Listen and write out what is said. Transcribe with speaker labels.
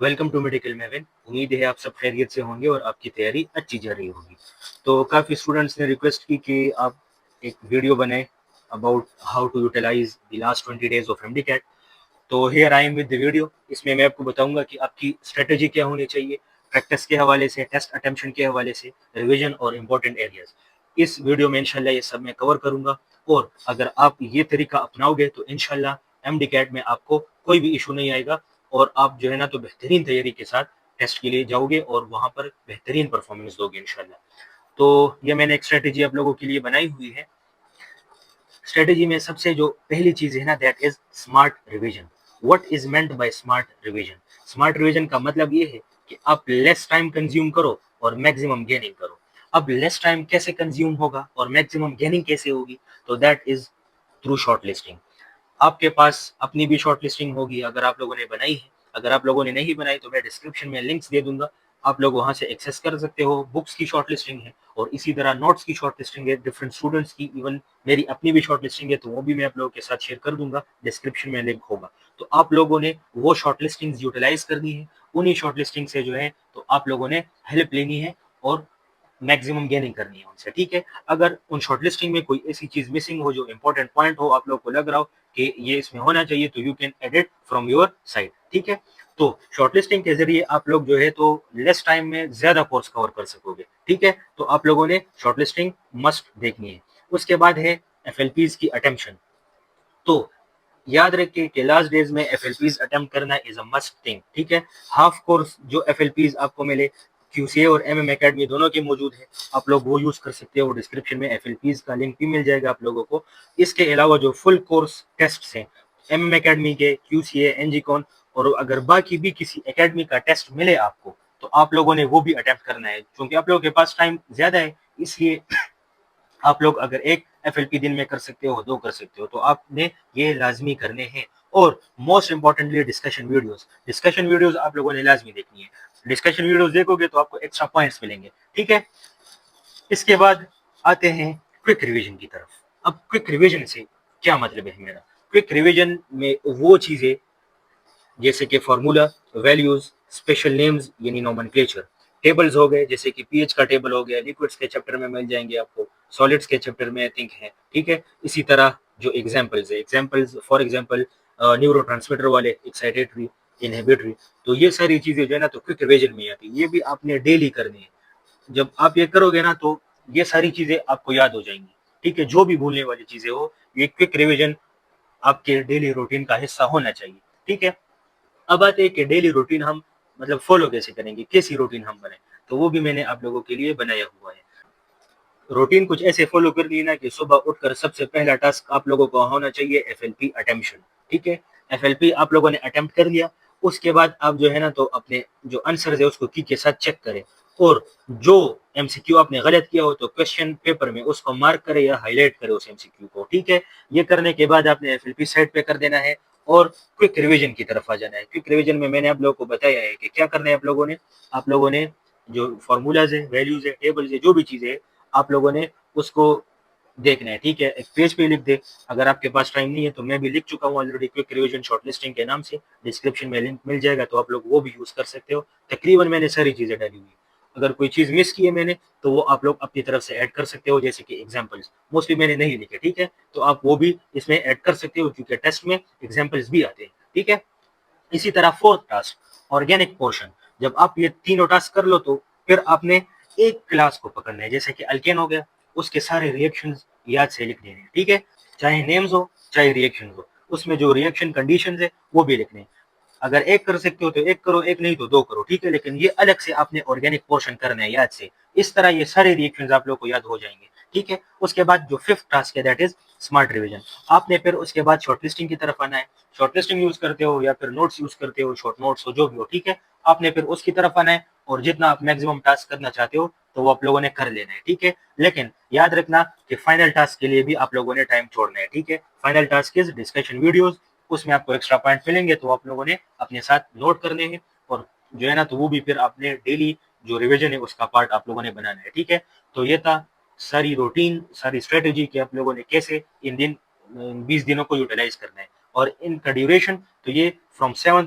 Speaker 1: Welcome to medical میون. امید ہے آپ سب خیریت سے ہوں گے اور آپ کی تیاری اچھی جا رہی ہوگی. تو کافی اسٹوڈنٹس نے ریکویسٹ کی کہ آپ ایک ویڈیو بنائیں about how to utilize the last 20 days of M D CAT. تو here I am with the video. اس میں آپ کو بتاؤں گا کہ آپ کی اسٹریٹجی کیا ہونی چاہیے پریکٹس کے حوالے سے, ٹیسٹ اٹمپشن کے حوالے سے, ریویژن اور امپورٹنٹ ایریاز. اس ویڈیو میں انشاءاللہ یہ سب میں کور کروں گا, اور اگر آپ یہ طریقہ اپناؤ گے تو انشاءاللہ ایم ڈی کیٹ میں آپ کو کوئی بھی ایشو نہیں آئے گا, اور آپ جو ہے نا تو بہترین تیاری کے ساتھ ٹیسٹ کے لیے جاؤ گے اور وہاں پر بہترین پرفارمنس دو گے انشاءاللہ. تو یہ میں نے ایک اسٹریٹجی آپ لوگوں کے لیے بنائی ہوئی ہے. اسٹریٹجی میں سب سے جو پہلی چیز ہے نا, that is smart revision. What is meant by smart revision? Smart revision کا مطلب یہ ہے کہ آپ لیس ٹائم کنزیوم کرو اور میکسیمم گیننگ کرو. اب لیس ٹائم کیسے کنزیوم ہوگا اور میکسیمم گیننگ کیسے ہوگی؟ تو that is through short listing. آپ کے پاس اپنی بھی شارٹ لسٹنگ ہوگی اگر آپ لوگوں نے بنائی ہے. اگر آپ لوگوں نے نہیں بنائی تو میں ڈسکرپشن میں لنکس دے دوں گا, آپ لوگ وہاں سے ایکسیس کر سکتے ہو. بکس کی شارٹ لسٹنگ ہے اور اسی طرح نوٹس کی شارٹ لسٹنگ ہے ڈفرینٹ اسٹوڈنٹس کی. ایون میری اپنی بھی شارٹ لسٹنگ ہے تو وہ بھی میں آپ لوگوں کے ساتھ شیئر کر دوں گا, ڈسکرپشن میں لنک ہوگا. تو آپ لوگوں نے وہ شارٹ لسٹنگ یوٹیلائز کرنی ہے. انہی شارٹ لسٹنگ سے جو ہے تو آپ لوگوں نے ہیلپ لینی ہے اور میکسیمم گیننگ کرنی ہے ان سے, ٹھیک ہے. اگر ان شارٹ لسٹنگ میں کوئی ایسی چیز مسنگ ہو جو امپورٹنٹ پوائنٹ ہو, آپ لوگ کو لگ رہا ہو کہ یہ اس میں ہونا چاہیے, تو you can edit from your side, ٹھیک ہے. تو شارٹ لسٹنگ کے ذریعے آپ لوگ جو ہے تو لیس ٹائم میں زیادہ کورس کور کر سکو گے, ٹھیک ہے. تو آپ لوگوں نے شارٹ لسٹنگ مسٹ دیکھنی ہے. اس کے بعد ہے ایف ایل پیز کی اٹمپشن. تو یاد رکھیں کہ لاسٹ ڈیز میں ایف ایل پیز اٹمپٹ کرنا از اے مسٹ تھنگ, ٹھیک ہے. ہاف کورس جو ایف ایل پیز آپ کو ملے کیو سی اے اور ایم ایم اکیڈمی دونوں کے موجود ہے, آپ لوگ وہ یوز کر سکتے ہو. ڈسکرپشن میں ایف ایل پیز کا لنک بھی مل جائے گا آپ لوگوں کو. اس کے علاوہ جو فل کورس ٹیسٹ ہیں ایم ایم اکیڈمی کے, کیو سی اے, این جی کون, اور اگر باقی بھی کسی اکیڈمی کا ٹیسٹ ملے آپ کو تو آپ لوگوں نے وہ بھی اٹمپٹ کرنا ہے. کیونکہ آپ لوگوں کے پاس ٹائم زیادہ ہے, اس لیے آپ لوگ اگر ایک ایف ایل پی دن میں کر سکتے ہو, دو کر سکتے ہو, تو آپ نے یہ لازمی کرنے ہیں. اور موسٹ امپورٹنٹلی ڈسکشن ویڈیوز آپ لوگوں نے لازمی دیکھنی ہے. ڈسکشن ویڈیوز دیکھو گے تو آپ کو ایکسٹرا پوائنٹس ملیں گے, ٹھیک ہے. اس کے بعد آتے ہیں کوئک ریویژن کی طرف. اب کوئک ریویژن سے کیا مطلب ہے میرا؟ کوئک ریویژن میں وہ چیزیں جیسے کہ فارمولا, ویلیوز, اسپیشل نیمز یعنی نومنکلیچر, ٹیبلز ہو گئے جیسے کہ پی ایچ کا ٹیبل ہو گیا, لکوڈس کے چیپٹر میں مل جائیں گے آپ کو, سالڈس کے چیپٹر میں آئی تھنک ہے, ٹھیک ہے. اسی طرح جو ایگزامپلز ہے, examples for example neuro transmitter والے, ایکسائٹیٹری, انہیبیٹری, تو یہ ساری چیزیں جو ہے نا تو کوئک ریویژن میں آتی ہے. یہ بھی آپ نے ڈیلی کرنی ہے. جب آپ یہ کرو گے نا تو یہ ساری چیزیں آپ کو یاد ہو جائیں گی, ٹھیک ہے. جو بھی بھولنے والی چیزیں ہو, یہ کوئک ریویژن آپ کے ڈیلی روٹین کا حصہ ہونا چاہیے, ٹھیک ہے. اب آتے ہیں کہ ڈیلی روٹین ہم مطلب فالو کیسے کریں گے, کیسی روٹین ہم بنائیں, تو وہ بھی میں نے آپ لوگوں کے لیے بنایا ہوا ہے. روٹین کچھ ایسے فالو کر لینا کہ صبح اٹھ کر سب سے پہلا ٹاسک آپ لوگوں کو ہونا چاہیے ایف ایل پی اٹمپشن, ٹھیک ہے. ایف ایل پی آپ لوگوں نے اٹمپٹ کر لیا. اس کے بعد آپ جو ہے نا تو اپنے جو آنسرز ہے اس کو کی کے ساتھ چیک کریں, اور جو ایم سی کیو آپ نے غلط کیا ہو تو کوشچن پیپر میں اس کو مارک کرے یا ہائی لائٹ کرے اس ایم سی کیو کو, ٹھیک ہے. یہ کرنے کے بعد آپ نے ایف ایل پی سائٹ پہ کر دینا ہے اور کوئک ریویژن کی طرف آ جانا ہے. کوئک ریویژن میں نے آپ لوگوں کو بتایا ہے کہ کیا کرنا ہے. آپ لوگوں نے جو فارمولاز ہے, ویلیوز ہے, ٹیبلز ہے, جو بھی چیزیں آپ لوگوں نے اس کو دیکھنا ہے, ٹھیک ہے. ایک پیج پہ لکھ دے. اگر آپ کے پاس ٹائم نہیں ہے تو میں بھی لکھ چکا ہوں already quick revision short listing کے نام سے, ڈسکرپشن میں لنک مل جائے گا تو آپ لوگ وہ بھی یوز کر سکتے ہو. تقریباً میں نے ساری چیزیں ڈالی ہوئی. اگر کوئی چیز مس کی ہے میں نے تو وہ آپ لوگ اپنی طرف سے ایڈ کر سکتے ہو, جیسے کہ ایگزامپلس موسٹلی میں نے نہیں لکھے, ٹھیک ہے. تو آپ وہ بھی اس میں ایڈ کر سکتے ہو کیونکہ ٹیسٹ میں ایگزامپلس بھی آتے ہیں, ٹھیک ہے. اسی طرح فورتھ ٹاسک آرگینک پورشن. جب آپ یہ تینوں ٹاسک کر لو تو پھر آپ نے ایک کلاس کو پکڑنا ہے, جیسے کہ الکین ہو گیا, اس کے سارے ریئیکشنز یاد سے لکھ دینے ہیں, ٹھیک ہے. چاہے نیمز ہو چاہے ریئیکشنز ہو, اس میں جو ریئیکشن کنڈیشنز ہے وہ بھی لکھنے ہیں. اگر ایک کر سکتے ہو تو ایک کرو, ایک نہیں تو دو کرو, ٹھیک ہے. لیکن یہ الگ سے آپ نے آرگینک پورشن کرنا ہے یاد سے. اس طرح یہ سارے ریئیکشنز آپ لوگ کو یاد ہو جائیں گے, ٹھیک ہے. اس کے بعد جو ففتھ ٹاسک ہے دیٹ از اسمارٹ ریویژن. آپ نے پھر اس کے بعد شارٹ لسٹنگ کی طرف آنا ہے. شارٹ لسٹنگ یوز کرتے ہو یا پھر نوٹس یوز کرتے ہو, شارٹ نوٹس ہو جو بھی ہو, ٹھیک ہے. آپ نے پھر اس کی طرف آنا ہے اور جتنا آپ میکسیمم ٹاسک کرنا چاہتے ہو تو وہ آپ لوگوں نے کر لینا ہے, ٹھیک ہے. لیکن یاد رکھنا کہ فائنل ٹاسک کے لیے بھی آپ لوگوں نے ٹائم چھوڑنا ہے, ٹھیک ہے. Final task is discussion videos. اس میں آپ کو ایکسٹرا پوائنٹ ملیں گے تو آپ لوگوں نے اپنے ساتھ نوٹ کرنے ہیں, اور جو ہے نا تو وہ بھی پھر آپ نے ڈیلی جو ریویژن ہے اس کا پارٹ آپ لوگوں نے بنانا ہے, ٹھیک ہے. تو یہ تھا ساری روٹین, ساری اسٹریٹجی کہ آپ لوگوں نے کیسے ان 20 دنوں کو یوٹیلائز کرنا ہے. اور ان کا ڈیوریشن تو یہ فرام 7